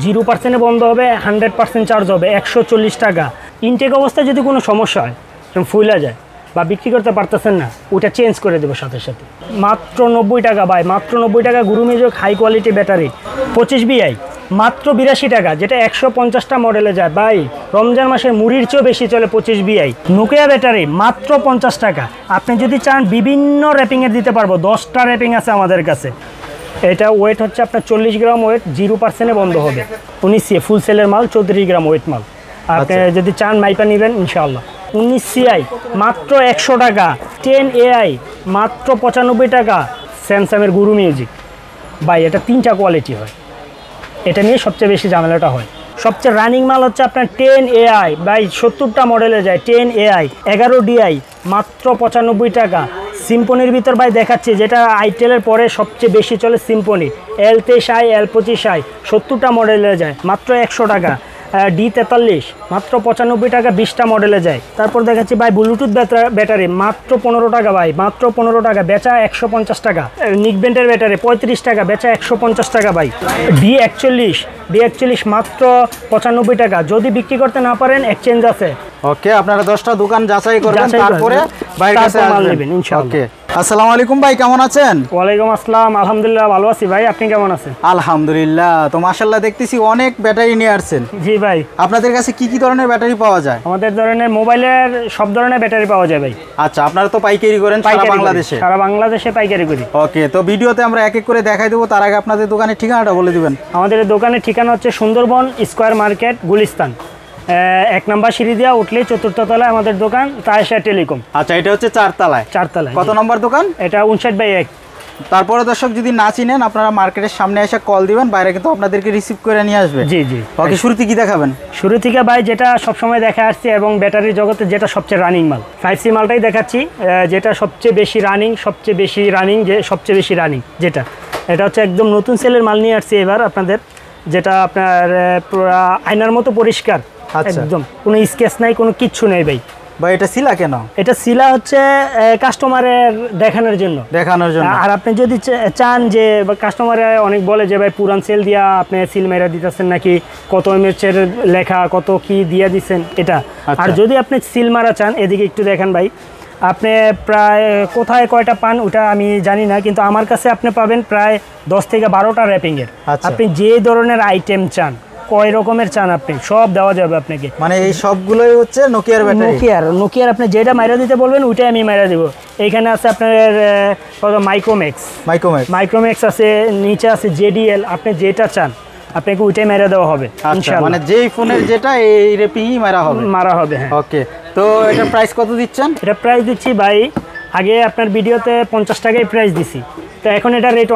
0% বন্ধ হবে, 100% চার্জ হবে 140 টাকা। ইনটেক অবস্থায় যদি কোনো সমস্যা হয়, ফুলে যায় বা বিক্রি করতে পারতেছেন না, ওটা চেঞ্জ করে দেবো সাথে সাথে। মাত্র 90 টাকা ভাই, মাত্র 90 টাকা। গুরু মিউজিক হাই কোয়ালিটি ব্যাটারি 25 বিআই মাত্র 82 টাকা, যেটা 150টা মডেলে যায় ভাই। রমজান মাসে মুড়ির চেয়েও বেশি চলে 25 বিআই। নোকিয়া ব্যাটারি মাত্র 50 টাকা। আপনি যদি চান বিভিন্ন র্যাপিংয়ের দিতে পারবো, 10টা র্যাপিং আছে আমাদের কাছে। এটা ওয়েট হচ্ছে আপনার 40 গ্রাম ওয়েট, 0% বন্ধ হবে। 19 ফুল সেলের মাল, 34 গ্রাম ওয়েট মাল। আপনি যদি চান মাইপা নেবেন ইনশাআল্লাহ। 19 CI মাত্র 100 টাকা। 10 AI মাত্র 95 টাকা। স্যামসাংয়ের গুরু মিউজিক ভাই, এটা 3টা কোয়ালিটি হয়, এটা নিয়ে সবচেয়ে বেশি ঝামেলাটা হয়। সবচেয়ে রানিং মাল হচ্ছে আপনার 10 AI ভাই, 70টা মডেলে যায়। 10 AI 11 DI মাত্র 95 টাকা। সিম্পনির ভিতর ভাই দেখাচ্ছি, যেটা আইটেলের পরে সবচেয়ে বেশি চলে সিম্পনি। L23i L25i 70টা মডেলে যায় মাত্র 100 টাকা। D43 মাত্র 95 টাকা, 20টা মডেলে যায়। তারপর দেখাচ্ছি ভাই ব্লুটুথ ব্যাটারি মাত্র 15 টাকা ভাই, মাত্র 15 টাকা, বেচা 150 টাকা। নিকবেন্টের ব্যাটারি 35 টাকা, বেচা 150 টাকা ভাই। D41 মাত্র 95 টাকা। যদি বিক্রি করতে না পারেন এক্সচেঞ্জ আছে। ওকে, আপনারা 10টা দোকান যাচাই করবেন, তারপরে বাইরে কাছে আসবেন ইনশাআল্লাহ। ওকে, আসসালামু আলাইকুম ভাই, কেমন আছেন? ওয়ালাইকুম আসসালাম, আলহামদুলিল্লাহ ভালো আছি ভাই, আপনি কেমন আছেন? আলহামদুলিল্লাহ। তো মাশাআল্লাহ দেখতেছি অনেক ব্যাটারি নিয়ে আসছেন। জি ভাই। আপনাদের কাছে কি কি ধরনের ব্যাটারি পাওয়া যায়? আমাদের ধরনের মোবাইলের সব ধরনের ব্যাটারি পাওয়া যায় ভাই। আচ্ছা, আপনারা তো পাইকারি করেন সারা বাংলাদেশে? সারা বাংলাদেশে পাইকারি করি। ওকে, তো ভিডিওতে আমরা এক এক করে দেখাই দেবো, তার আগে আপনাদের দোকানের ঠিকানাটা বলে দিবেন। আমাদের দোকানের ঠিকানা হচ্ছে সুন্দরবন স্কয়ার মার্কেট, গুলিস্তান। 1 নম্বর সিঁড়ি দিয়া উঠলে 4র্থ তলায় আমাদের দোকান, তায়েশা টেলিকম। আচ্ছা, এটা হচ্ছে 4 তলায়। কত নম্বর দোকান? এটা 59/1। তারপরে দর্শক যদি না চিনেন, আপনারা মার্কেটের সামনে এসে কল দিবেন, বাইরে কিন্তু আপনাদেরকে রিসিভ করে নিয়ে আসবে। জি জি। ওকে, শুরুতে কি দেখাবেন? শুরু থেকে ভাই যেটা সবসময় দেখা আসছে এবং ব্যাটারির জগতে যেটা সবচেয়ে রানিং মাল, 5C মালটাই দেখাচ্ছি। যেটা সবচেয়ে বেশি রানিং, সবচেয়ে বেশি রানিং যেটা, এটা হচ্ছে একদম নতুন সেলের মাল নিয়ে আসছি এবার আপনাদের। যেটা আপনার পুরো আয়নার মতো পরিষ্কার, একদম কোনো স্কেচ নাই, কোনো কিচ্ছু নেই ভাই। ভাই এটা সিলা কেন? এটা সিলা হচ্ছে কাস্টমারের দেখানোর জন্য। আর আপনি যদি চান যে কাস্টমারে অনেক বলে যে ভাই পুরান সেল দিয়া আপনি সিল মেরা দিতেছেন নাকি, কত এমএচের লেখা, কত কি দিয়া দিচ্ছেন এটা। আর যদি আপনি সিল মারা চান, এদিকে একটু দেখেন ভাই, আপনি প্রায় কোথায় কয়টা পান ওটা আমি জানি না, কিন্তু আমার কাছে আপনি পাবেন প্রায় 10 থেকে 12টা র্যাপিংয়ের। আপনি যে ধরনের আইটেম চান, কয় রকমের চান, আপনি সব দেওয়া যাবে আপনাকে। মানে এই সবগুলোই হচ্ছে নোকিয়ার ব্যাটারি? নোকিয়ার আপনি যেটা মাইরা দিতে বলবেন ওইটাই আমি মাইরা দেবো। এইখানে আছে আপনার মাইক্রোম্যাক্স আছে, নিচে আছে JDL। আপনি যেটা চান আপনাকে ওইটাই মাইরা দেওয়া হবে ইনশাআল্লাহ। মানে যেই ফোনের যেটা এই র্যাপিংই মারা হবে। হ্যাঁ। ওকে, তো এটার প্রাইস কত দিচ্ছেন? এটা প্রাইস দিচ্ছি ভাই, আগে আপনার ভিডিওতে 50 টাকায় প্রাইস দিছি, তো এখন এটা রেট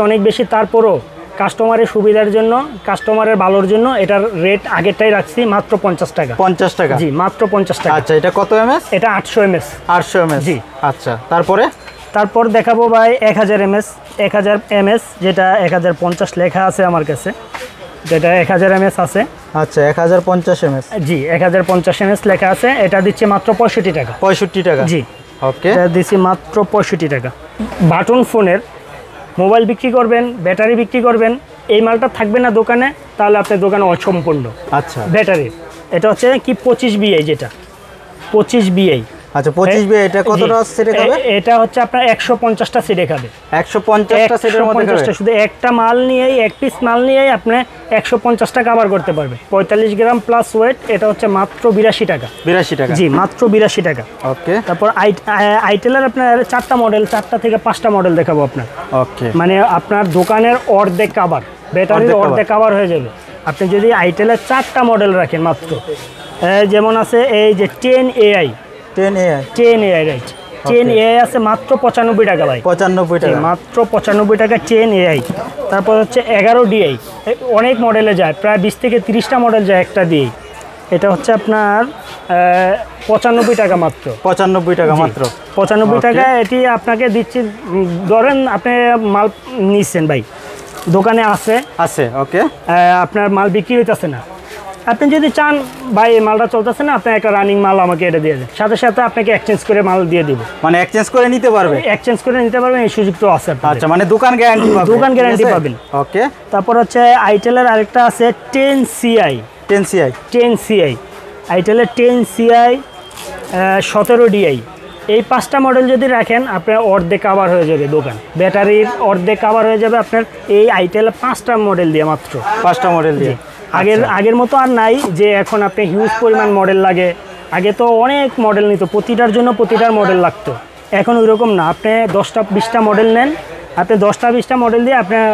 অনেক বেশি। তারপরও কাস্টমারের সুবিধার জন্য, কাস্টমারের ভালোর জন্য এটার রেট আগেরটাই রাখছি মাত্র 50 টাকা। 50 টাকা? জি, মাত্র 50 টাকা। আচ্ছা, এটা কত এমএস? এটা 800 এমএস। 800 এমএস? জি। আচ্ছা, তারপর দেখাবো ভাই 1000 এমএস, যেটা 1050 লেখা আছে আমার কাছে, যেটা 1000 এমএস আছে। আচ্ছা, 1050 এমএস? জি, 1050 এমএস লেখা আছে। এটা দিচ্ছি মাত্র 65 টাকা। 65 টাকা? জি। ওকে, এটা দিচ্ছি মাত্র 65 টাকা। বাটন ফোনের মোবাইল বিক্রি করবেন, ব্যাটারি বিক্রি করবেন, এই মালটা থাকবে না দোকানে, তাহলে আপনার দোকানে অসম্পূর্ণ। আচ্ছা, ব্যাটারি এটা হচ্ছে কি 25 বিআই, যেটা 25 বিআই। আচ্ছা, 25 বিআই এটা কতটা সেটে খাবে? এটা হচ্ছে আপনার 150টা সেটে খাবে। 150টা সেটের মধ্যে খাবে? শুধু একটা মাল নিয়েই, এক পিস মাল নিয়েই আপনি 150টা কভার করতে পারবে। 45 গ্রাম প্লাস ওয়েট। এটা হচ্ছে মাত্র 82 টাকা। 82 টাকা? জি, মাত্র 82 টাকা। ওকে, তারপর আইটেলের আপনার 4টা মডেল, 4টা থেকে 5টা মডেল দেখাবো আপনার। ওকে, মানে আপনার দোকানের অর্ধেক কভার, ব্যাটারির অর্ধেক কভার হয়ে যাবে আপনি যদি আইটেলের 4টা মডেল রাখেন মাত্র। যেমন আছে এই যে 10 AI রাইট, 10 AI আছে মাত্র 95 টাকা ভাই। 95 টাকা? মাত্র 95 টাকা 10 AI। তারপর হচ্ছে 11 DI, অনেক মডেলে যায়, প্রায় 20 থেকে 30টা মডেল যায় একটা দিয়েই। এটা হচ্ছে আপনার 95 টাকা মাত্র। 95 টাকা মাত্র? 95 টাকা। এটি আপনাকে দিচ্ছি, ধরেন আপনি মাল নিচ্ছেন ভাই, দোকানে আছে। ওকে, আপনার মাল বিক্রি হইতেছে না, আপনি যদি চান ভাই এই মালটা চলতেছে না, আপনি একটা রানিং মাল আমাকে এটা দিয়ে দেন, সাথে সাথে আপনাকে এক্সচেঞ্জ করে মাল দিয়ে দিব। মানে এক্সচেঞ্জ করে নিতে পারবে? এক্সচেঞ্জ করে নিতে পারবেন, এই সুযোগ তো আছে। আচ্ছা, মানে দোকান গ্যারান্টি পাবেন? দোকান গ্যারান্টি পাবেন। ওকে। তারপর হচ্ছে আইটেলের আরেকটা আছে 10CI। 10CI আইটেলের 10CI 17DI। এই 5টা মডেল যদি রাখেন আপনার অর্ধেক কাভার হয়ে যাবে দোকান, ব্যাটারির অর্ধেক কাভার হয়ে যাবে আপনার এই আইটেল 5টা মডেল দিয়ে, মাত্র 5টা মডেল দিয়ে। আগের মতো আর নাই যে এখন আপনি হিউজ পরিমাণ মডেল লাগে। আগে তো অনেক মডেল নিত, প্রতিটার জন্য প্রতিটার মডেল লাগতো। এখন ওই রকম না, আপনি 10টা 20টা মডেল নেন, আপনি 10টা 20টা মডেল দিয়ে আপনার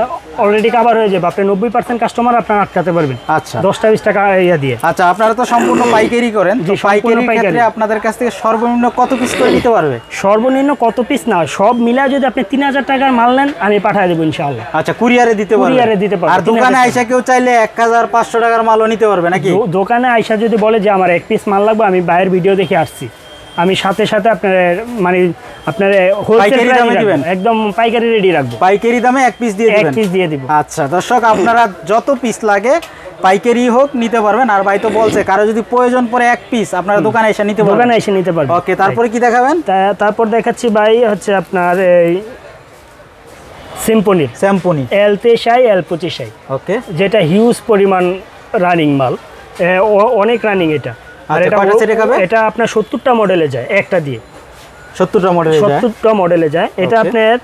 অলরেডি কাভার হয়ে যাবে। আপনি 90% কাস্টমার আপনার আটকাতে পারবেন। আচ্ছা, 10টা 20 টাকা ইয়া দিয়ে। আচ্ছা, আপনারা তো সম্পূর্ণ পাইকারি করেন, তো পাইকারি ক্ষেত্রে আপনাদের কাছ থেকে সর্বনিম্ন কত পিস করে নিতে পারবে? সর্বনিম্ন কত পিস না, সব মিলা যদি আপনি 3000 টাকার মাল নেন আমি পাঠিয়ে দেবো ইনশাআল্লাহ। আচ্ছা, কুরিয়ারে দিতে পারবেন? কুরিয়ারে দিতে পারবেন। আর দোকানে আইসা কেউ চাইলে 1500 টাকার মালও নিতে পারবে নাকি? দোকানে আইসা যদি বলে যে আমার এক পিস মাল লাগবে, আমি বাইরের ভিডিও দেখে আসছি, আমি সাথে সাথে আপনার মানে আপনার হোলসেল দামে দিবেন, একদম পাইকারি রেডি রাখবো। পাইকারি দামে এক পিস দিয়ে দিবেন? এক পিস দিয়ে দিব। আচ্ছা দর্শক, আপনারা যত পিস লাগে পাইকারি হোক নিতে পারবেন। আর ভাই তো বলছে কারো যদি প্রয়োজন পড়ে এক পিস আপনারা দোকানে এসে নিতে পারবেন? দোকানে এসে নিতে পারবেন। ওকে, তারপরে কি দেখাবেন? তারপর দেখাচ্ছি ভাই হচ্ছে আপনার এই সিম্পনি L23i L25i। ওকে, যেটা হিউজ পরিমাণ রানিং মাল, অনেক রানিং এটা। আর এটা আপনার 70টা মডেলে যায় একটা দিয়ে। 70টা মডেলে যায়। এটা আপনার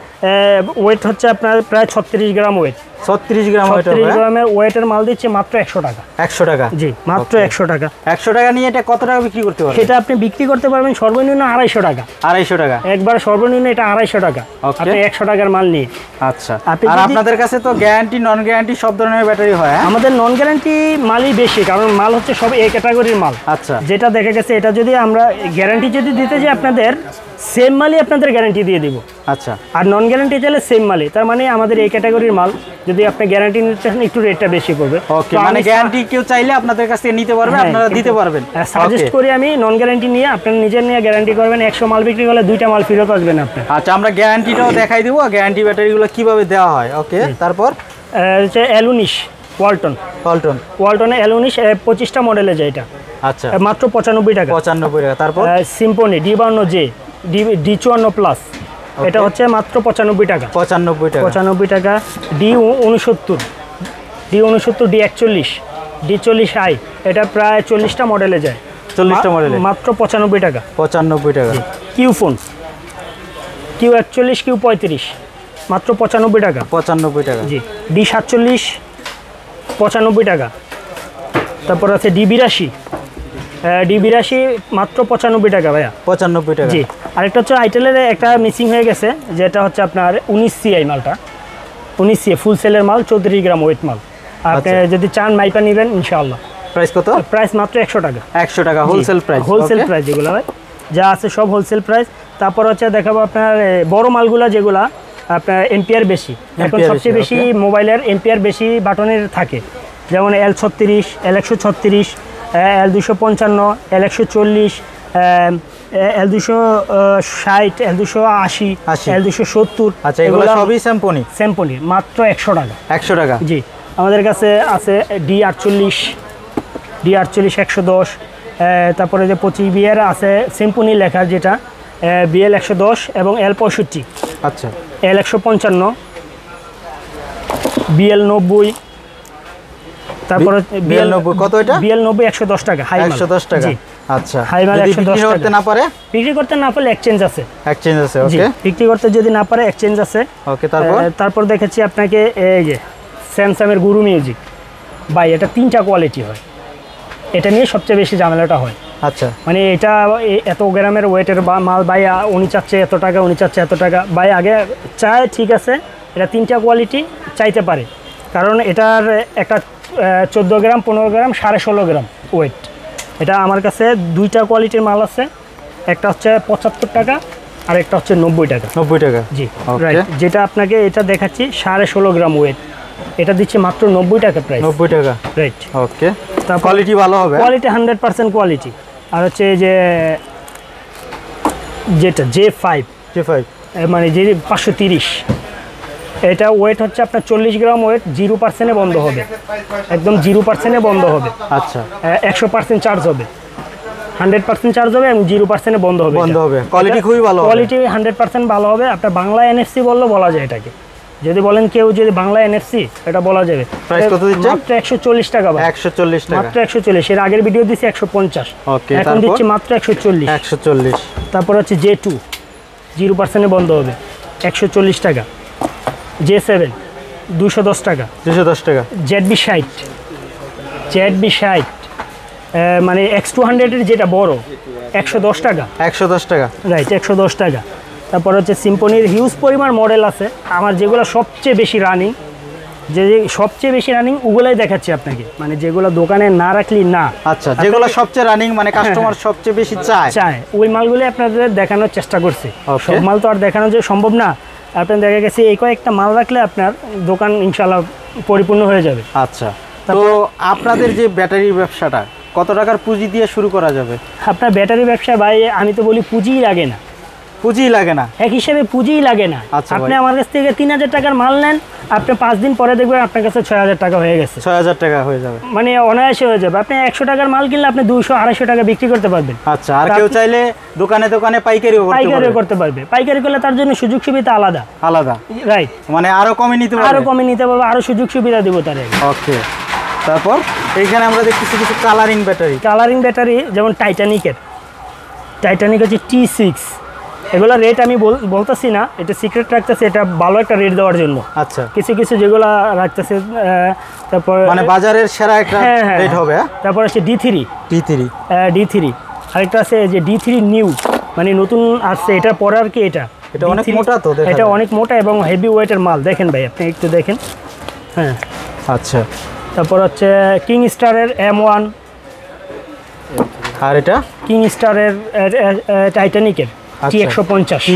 ওয়েট হচ্ছে আপনার প্রায় 36 গ্রাম ওয়েট। 36 গ্রামের ওয়েটের মাল দিচ্ছে মাত্র 100 টাকা। 100 টাকা? জি, মাত্র 100 টাকা। 100 টাকা নিয়ে এটা কত টাকা বিক্রি করতে পারবেন? এটা আপনি বিক্রি করতে পারবেন সর্বনিম্ন 250 টাকা। 250 টাকা একবার সর্বনিম্ন, এটা 250 টাকা আপনি 100 টাকার মাল নিয়ে। আচ্ছা, আর আপনাদের কাছে তো গ্যারান্টি নন গ্যারান্টি সব ধরনের ব্যাটারি হয়? আমাদের নন গ্যারান্টি মালই বেশি, কারণ মাল হচ্ছে সব এই ক্যাটাগরির মাল। আচ্ছা, যেটা দেখা গেছে এটা যদি আমরা গ্যারান্টি যদি দিতে যাই আপনাদের সেম মালই আপনাদের গ্যারান্টি দিয়ে দিব। আচ্ছা, আর নন গ্যারান্টি চাইলে সেম মালই, তার মানে আমাদের এই ক্যাটাগরির মাল যদি আপনি গ্যারান্টি নিতে চান একটু রেটটা বেশি পড়বে। ওকে, মানে গ্যারান্টি কেউ চাইলে আপনাদের কাছ থেকে নিতে পারবে, আপনারা দিতে পারবেন। সাজেস্ট করি আমি নন গ্যারান্টি নিয়ে, আপনি নিজের নিয়ে গ্যারান্টি করবেন। 100 মাল বিক্রি করলে 2টা মাল ফেরত আসবেন আপনি। আচ্ছা, আমরা গ্যারান্টিটাও দেখাই দিব, গ্যারান্টি ব্যাটারিগুলো কিভাবে দেওয়া হয়। ওকে, তারপর হচ্ছে L19 ওয়ালটন L19 25টা মডেলে যায় এটা। আচ্ছা, মাত্র 95 টাকা। 95 টাকা। তারপর সিম্পনি D52J D54 প্লাস, এটা হচ্ছে মাত্র 95 টাকা। 95 টাকা। D69 D41 D40i, এটা প্রায় 40টা মডেলে যায়। 40টা মডেলে মাত্র 95 টাকা। 95 টাকা। Q-Phone Q41 Q35 মাত্র 95 টাকা। 95 টাকা। জি। D47 95 টাকা। তারপর আছে D82 মাত্র 95 টাকা ভাইয়া। 95 টাকা। জি। আরেকটা হচ্ছে আইটেলের একটা মিসিং হয়ে গেছে, যেটা হচ্ছে আপনার 19CI মালটা। 19CI ফুল সেলের মাল, 34 গ্রাম ওয়েট মাল। আপনি যদি চান মাইপা নেবেন ইনশাআল্লাহ। প্রাইস কত? প্রাইস মাত্র 100 টাকা। 100 টাকা হোলসেল প্রাইস। হোলসেল প্রাইস যেগুলো ভাই যা আছে সব হোলসেল প্রাইস। তারপর হচ্ছে দেখাবো আপনার বড় মালগুলা যেগুলা আপনার এম্পিয়ার বেশি। এখন সবচেয়ে বেশি মোবাইলের এম্পিয়ার বেশি বাটনের থাকে, যেমন L36 L136 L255 L140 L260 L280 L270। আচ্ছা, এগুলো সবই সিম্পনি মাত্র 100 টাকা। 100 টাকা। জি। আমাদের কাছে আছে D48 110, তারপরে যে 25 বিয়ার আছে সিম্পনি লেখার, যেটা BL 110 এবং L65। আচ্ছা, L155 BL 90। তারপরে BL 90 কত এটা? BL 90 110 টাকা। হাই মাল 110 টাকা। আচ্ছা, হাই মাল 110 বিক্রি করতে না পারে? বিক্রি করতে না পারলে এক্সচেঞ্জ আছে। ওকে, বিক্রি করতে যদি না পারে এক্সচেঞ্জ আছে। ওকে, তারপর দেখেছি আপনাকে এই যে স্যামসাংয়ের গুরু মিউজিক ভাই, এটা 3টা কোয়ালিটি হয়, এটা নিয়ে সবচেয়ে বেশি ঝামেলাটা হয়। আচ্ছা, মানে এটা এত গ্রামের ওয়েটের মাল ভাই, উনি চাচ্ছে এত টাকা, উনি চাচ্ছে এত টাকা ভাই। আগে চায় ঠিক আছে, এটা 3টা কোয়ালিটি চাইতে পারে, কারণ এটার একটা 14 গ্রাম 15 গ্রাম 16.5 গ্রাম ওয়েট। এটা আমার কাছে 2টা কোয়ালিটির মাল আছে, একটা হচ্ছে 75 টাকা আর একটা হচ্ছে 90 টাকা। 90 টাকা। জি, রাইট। যেটা আপনাকে এটা দেখাচ্ছি 16.5 গ্রাম ওয়েট, এটা দিচ্ছে মাত্র 90 টাকা প্রাইস। 90 টাকা, রাইট। ওকে, কোয়ালিটি ভালো হবে? Quality 100% quality. আর হচ্ছে যে যেটা J5 J5 মানে যে 530 এটা ওয়েট হচ্ছে আপনার 40 গ্রাম ওয়েট, 0% বন্ধ হবে, একদম 0% বন্ধ হবে। আচ্ছা, 100% চার্জ হবে, 100% চার্জ হবে এবং 0% বন্ধ হবে। বন্ধ হবে। কোয়ালিটি খুবই ভালো, কোয়ালিটি 100% ভালো হবে। আপনার বাংলা এনএফসি বললেও বলা যায় এটাকে, যদি বলেন কেউ যদি বাংলা এনএফসি এটা বলা যাবে। প্রাইস কত দিচ্ছেন? মাত্র 140 টাকা ভাই, 140 টাকা, মাত্র 140। এর আগের ভিডিও দিছি 150, ওকে, এখন দিচ্ছি মাত্র 140। 140। তারপর হচ্ছে J2, 0% বন্ধ হবে, 140 টাকা। J7, 210 টাকা। 210 টাকা। ZB60, ZB60 মানে X200 এর যেটা বড়, 110 টাকা। 110 টাকা, রাইট, 110 টাকা। তারপর হচ্ছে সিম্ফনির হিউজ পরিমাণ মডেল আছে, আমার যেগুলো সবচেয়ে বেশি রানিং, যে সবচেয়ে বেশি রানিং ওগুলাই দেখাচ্ছি আপনাকে, মানে যেগুলো দোকানে না রাখলি না। আচ্ছা, যেগুলো সবচেয়ে রানিং মানে কাস্টমার সবচেয়ে বেশি চায়, ওই মালগুলো আপনাদের দেখানোর চেষ্টা করছি। Okay. সব মাল তো আর দেখানো যে সম্ভব না, আপনার দেখা গেছে এই কয়েকটা মাল রাখলে আপনার দোকান ইনশাল্লাহ পরিপূর্ণ হয়ে যাবে। আচ্ছা, তো আপনাদের যে ব্যাটারি ব্যবসাটা কত টাকার পুঁজি দিয়ে শুরু করা যাবে? আপনার ব্যাটারি ব্যবসা ভাই, আমি তো বলি পুঁজিই লাগে না, পুঁজিই লাগে না, এক হিসেবে পুঁজিই লাগে না। আচ্ছা আপনি ভাই। আমার কাছ থেকে 3000 টাকার মাল নেন, আপনি 5 দিন পরে দেখবেন আপনার কাছে 6000 টাকা হয়ে গেছে, 6000 টাকা হয়ে যাবে, মানে অনায়াসে হয়ে যাবে। আপনি 100 টাকার মাল কিনলে আপনি 200-250 টাকা বিক্রি করতে পারবেন। আচ্ছা, আর কেউ চাইলে দোকানে দোকানে পাইকারিও করতে পারবে। পাইকারি করলে তার জন্য সুযোগ সুবিধা আলাদা, রাইট, মানে আরো কমে নিতে পারবে, আরো কমে নিতে পারবে, আরো সুযোগ সুবিধা দিব তার। ওকে, তারপর এইখানে আমরা দেখতেছি কিছু কালারিং ব্যাটারি, যেমন টাইটানিক হচ্ছে T6, এগুলো রেট আমি বলতেছি না, এটা সিক্রেট রাখতেছি, এটা ভালো একটা রেট দেওয়ার জন্য। আচ্ছা, কিছু যেগুলো রাখতেছে, তারপর মানে বাজারের সেরা একটা রেট হবে। তারপর আছে D3, আরেকটা আছে যে D3 নিউ, মানে নতুন আসছে, এটা পরে আর কি, এটা অনেক মোটা, তো এটা অনেক মোটা এবং হেভি ওয়েটের মাল। দেখেন ভাই, আপনি একটু দেখেন। হ্যাঁ, আচ্ছা, তারপর হচ্ছে কিং স্টারের M1, আর এটা কিং স্টারের টাইটানিকের T150।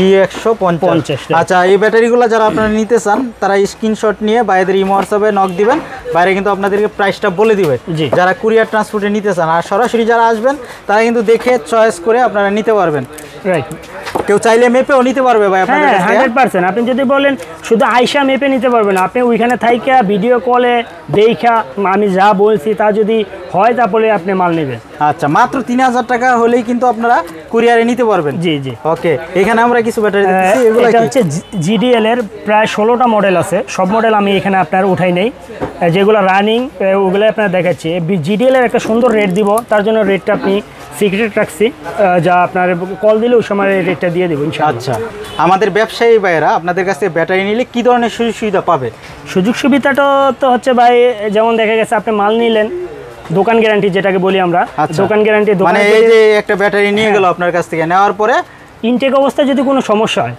আচ্ছা, এই ব্যাটারিগুলো যারা আপনারা নিতে চান তারা স্ক্রিনশট নিয়ে বাইরের ইমো হোয়াটসঅ্যাপে নক দিবেন, বাইরে কিন্তু আপনাদেরকে প্রাইসটা বলে দিবে যারা কুরিয়ার ট্রান্সপোর্টে নিতে চান। আর সরাসরি যারা আসবেন তারা কিন্তু দেখে চয়েস করে আপনারা নিতে পারবেন, রাইট। কেউ চাইলে মেপেও নিতে পারবে ভাই আপনাদের কাছে। 100%। আপনি যদি বলেন শুধু আইসা মেপে নিতে পারবেন, আপনি ওইখানে থাইকা ভিডিও কলে দেখা আমি যা বলছি তা যদি হয় তারপরে আপনি মাল নেবেন। আচ্ছা, মাত্র 3000 টাকা হলেই কিন্তু আপনারা কুরিয়ারে নিতে পারবেন। জি। ওকে, এখানে আমরা কিছু ব্যাটারি দেখতেছি, এগুলো এটা হচ্ছে GDL এর প্রায় 16টা মডেল আছে, সব মডেল আমি এখানে আপনার উঠাই নেই, যেগুলো রানিং ওগুলো আপনার দেখাচ্ছি। GDL এর একটা সুন্দর রেট দিব, তার জন্য রেটটা আপনি সিক্রেট রাখছি, যা আপনার কল দিলে ওই সময় রেটটা দিয়ে দেবো ইনশাআল্লাহ। আচ্ছা, আমাদের ব্যবসায়ী ভাইয়েরা আপনাদের কাছ থেকে ব্যাটারি নিলে কি ধরনের সুযোগ সুবিধা পাবে? সুযোগ সুবিধাটা তো হচ্ছে ভাই, যেমন দেখা গেছে আপনি মাল নিলেন, দোকান গ্যারান্টি যেটাকে বলি আমরা, দোকান গ্যারান্টি, মানে এই যে একটা ব্যাটারি নিয়ে গেল আপনার কাছ থেকে, নেওয়ার পরে ইনটেক অবস্থায় যদি কোনো সমস্যা হয়,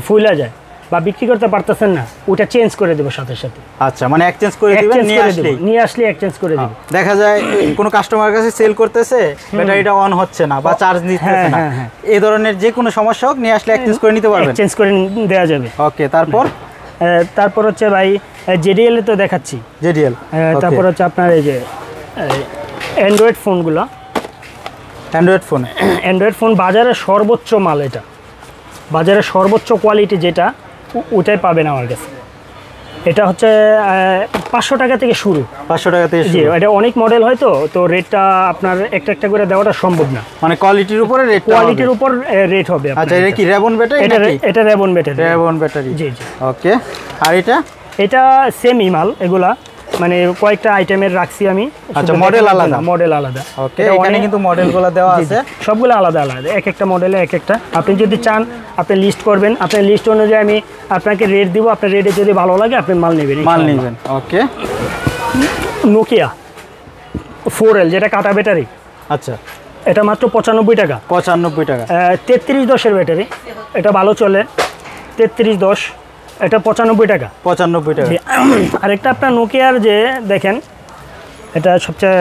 ফুলা যায় বা বিক্রি করতে পারতেছেন না, ওটা চেঞ্জ করে দেবো সাথে সাথে। আচ্ছা, মানে এক্সচেঞ্জ করে দিবেন, নিয়ে আসলে এক্সচেঞ্জ করে দেব। দেখা যায় কোনো কাস্টমার কাছে সেল করতেছে, ব্যাটারিটা অন হচ্ছে না বা চার্জ নিতেছে না, এই ধরনের যে কোনো সমস্যা হোক নিয়ে আসলে এক্সচেঞ্জ করে নিতে পারবেন, এক্সচেঞ্জ করে দেওয়া যাবে। ওকে, তারপর হচ্ছে ভাই JDL এ তো দেখাচ্ছি, তারপর হচ্ছে আপনার এই যে অ্যান্ড্রয়েড ফোনগুলো, অ্যান্ড্রয়েড ফোন বাজারের সর্বোচ্চ মাল, এটা বাজারের সর্বোচ্চ কোয়ালিটি যেটা ওটাই পাবেন আমার কাছে। এটা হচ্ছে 500 টাকা থেকে শুরু, 500 টাকা থেকে জি। এটা অনেক মডেল হয়, তো রেটটা আপনার একটা করে দেওয়াটা সম্ভব না, মানে কোয়ালিটির উপরে রেট হবে। আচ্ছা, এটা কি রেবন ব্যাটারি? এটা রেবন ব্যাটারি, জি। ওকে, আর এটা সেম মাল, এগুলা মানে কয়েকটা আইটেমের রাখছি আমি। আচ্ছা, মডেল আলাদা। ওকে, এখানে কিন্তু মডেলগুলো দেওয়া আছে, সবগুলো আলাদা, এক একটা মডেলে এক একটা। আপনি যদি চান আপনি লিস্ট করবেন, আপনার লিস্ট অনুযায়ী আমি আপনাকে রেট দিব, আপনার রেটে যদি ভালো লাগে আপনি মাল নেবেন। ওকে, নোকিয়া 4L যেটা কাটা ব্যাটারি, আচ্ছা, এটা মাত্র 95 টাকা। 3310 ব্যাটারি, এটা ভালো চলে, 3310, এটা 95 টাকা। আরেকটা আপনার নোকিয়ার যে দেখেন, এটা সবচেয়ে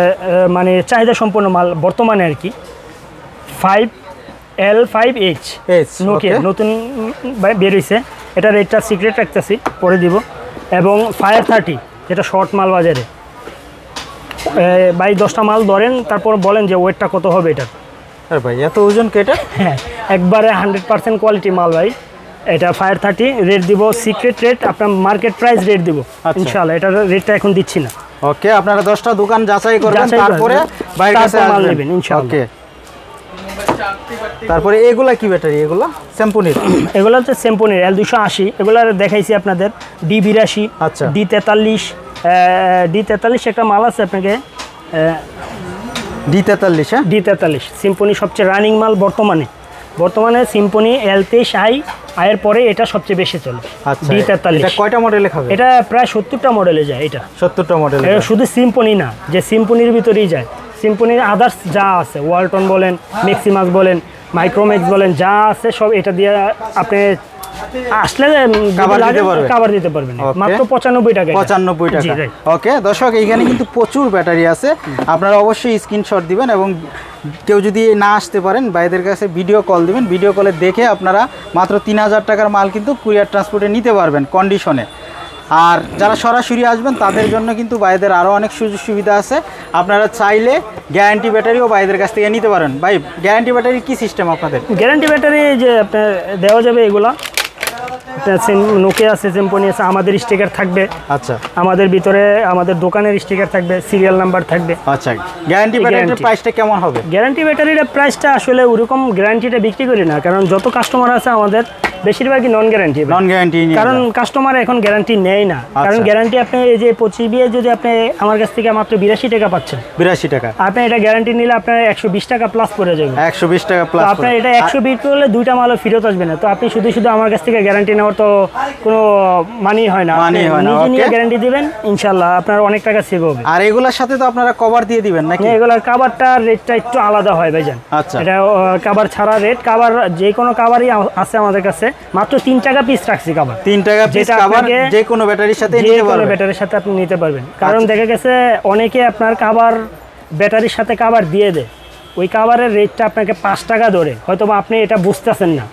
মানে চাহিদা সম্পন্ন মাল বর্তমানে আর কি, 5L5H নোকিয়া নতুন বের হয়েছে, এটা রেটটা সিক্রেট রাখতেছি, পরে দিব। এবং Fire 30 যেটা শর্ট মাল বাজারে, ভাই 10টা মাল ধরেন, তারপর বলেন যে ওয়েটটা কত হবে এটার। ভাই এত ওজন কে এটা? হ্যাঁ, একবারে 100% কোয়ালিটি মাল ভাই, এটা ফায়ার 30 রেট দিব, সিক্রেট রেট আপনার মার্কেট প্রাইস রেট দিব আচ্ছা। ইনশাআল্লাহ। এটার রেটটা এখন দিচ্ছি না। ওকে, আপনারা 10টা দোকান যাচাই করবেন, যাচাই করবেন, তারপরে বাইরের কাছে তারপর মাল আসবেন নেবেন ইনশাআল্লাহ। ওকে, তারপরে এগুলা কি ব্যাটারি? এগুলা স্যাম্পনির? এগুলো হচ্ছে সেম্পনির L280, এগুলো দেখাইছি আপনাদের D82, আচ্ছা। D43, D43 একটা মাল আছে আপনাকে, D43। হ্যাঁ, D43 সিম্পনি সবচেয়ে রানিং মাল বর্তমানে সিম্পনি L23i এর পরে এটা সবচেয়ে বেশি চলে। আচ্ছা, D43 এটা কয়টা মডেলে খাবে? এটা প্রায় 70টা মডেলে যায়। এটা 70টা মডেলে। এটা শুধু সিম্পনি না, যে সিম্পনির ভিতরেই যায়, সিম্পনির আদার্স যা আছে, ওয়ালটন বলেন, ম্যাক্সিমাস বলেন, মাইক্রোম্যাক্স বলেন, যা আছে সব এটা দিয়ে আপনি আসলে কভার দিতে পারবেন মাত্র 95 টাকা। 95 টাকা। ওকে দর্শক, এইখানে কিন্তু প্রচুর ব্যাটারি আছে, আপনারা অবশ্যই স্ক্রিনশট দিবেন এবং কেউ যদি না আসতে পারেন ভাইদের কাছে ভিডিও কল দিবেন, ভিডিও কলে দেখে আপনারা মাত্র 3000 টাকার মাল কিন্তু কুরিয়ার ট্রান্সপোর্টে নিতে পারবেন কন্ডিশনে। আর যারা সরাসরি আসবেন তাদের জন্য কিন্তু ভাইদের আরও অনেক সুযোগ সুবিধা আছে, আপনারা চাইলে গ্যারান্টি ব্যাটারিও ভাইদের কাছ থেকে নিতে পারেন। ভাই, গ্যারান্টি ব্যাটারি কি সিস্টেম আপনাদের? গ্যারান্টি ব্যাটারি যে আপনার দেওয়া যাবে, এগুলা নোকিয়া আছে, সিম্পনি আছে, আমাদের স্টিকার থাকবে। আচ্ছা, আমাদের ভিতরে আমাদের দোকানের স্টিকার থাকবে, সিরিয়াল নাম্বার থাকবে। আচ্ছা, গ্যারান্টি ব্যাটারির প্রাইসটা কেমন হবে? গ্যারান্টি ব্যাটারির প্রাইসটা আসলে ওরকম গ্যারান্টিটা বিক্রি করি না, কারণ যত কাস্টমার আছে আমাদের বেশিরভাগই নন গ্যারান্টি। কারণ কাস্টমার এখন গ্যারান্টি নেয় না, কারণ গ্যারান্টি আপনি এই যে 25 বিয়ে যদি আপনি আমার কাছ থেকে মাত্র 82 টাকা পাচ্ছেন, 82 টাকা, আপনি এটা গ্যারান্টি নিলে আপনার 120 টাকা প্লাস পড়ে যাবে। 120 টাকা প্লাস। আপনার এটা 120 করলে দুইটা মালও ফেরত আসবে না। তো আপনি শুধু আমার কাছ থেকে গ্যারান্টি নেওয়ার তো কোনো মানি হয় না। নিজে নিয়ে গ্যারান্টি দিবেন, ইনশাআল্লাহ আপনার অনেক টাকা সেভ হবে। আর এগুলোর সাথে তো আপনারা কভার দিয়ে দিবেন নাকি? এগুলার কভারটা রেটটা একটু আলাদা হয় ভাইজান। আচ্ছা, এটা কভার ছাড়া রেট, কভার যে কোনো কভারই আছে আমাদের কাছে, মাত্র 3 টাকা পিস রাখছি কভার। 3 টাকা পিস কভার যে কোনো ব্যাটারির সাথে নিতে পারবেন। যে কোনো ব্যাটারির সাথে আপনি নিতে পারবেন। কারণ দেখা গেছে অনেকে আপনার কভার ব্যাটারির সাথে কভার দিয়ে দেয়, ওই কভারের রেটটা আপনাকে 5 টাকা ধরে, হয়তো আপনি এটা বুঝতেছেন না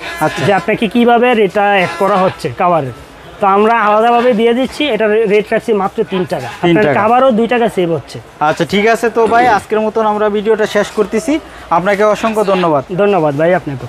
যে আপনাকে কিভাবে রেটটা অ্যাড করা হচ্ছে কভারের। তো আমরা আলাদাভাবে দিয়ে দিচ্ছি, এটা রেট রাখছি মাত্র 3 টাকা। আপনার কভারও 2 টাকা সেভ হচ্ছে। আচ্ছা, ঠিক আছে। তো ভাই, আজকের মতন আমরা ভিডিওটা শেষ করতেছি। আপনাকে অসংখ্য ধন্যবাদ। ধন্যবাদ ভাই আপনাকে।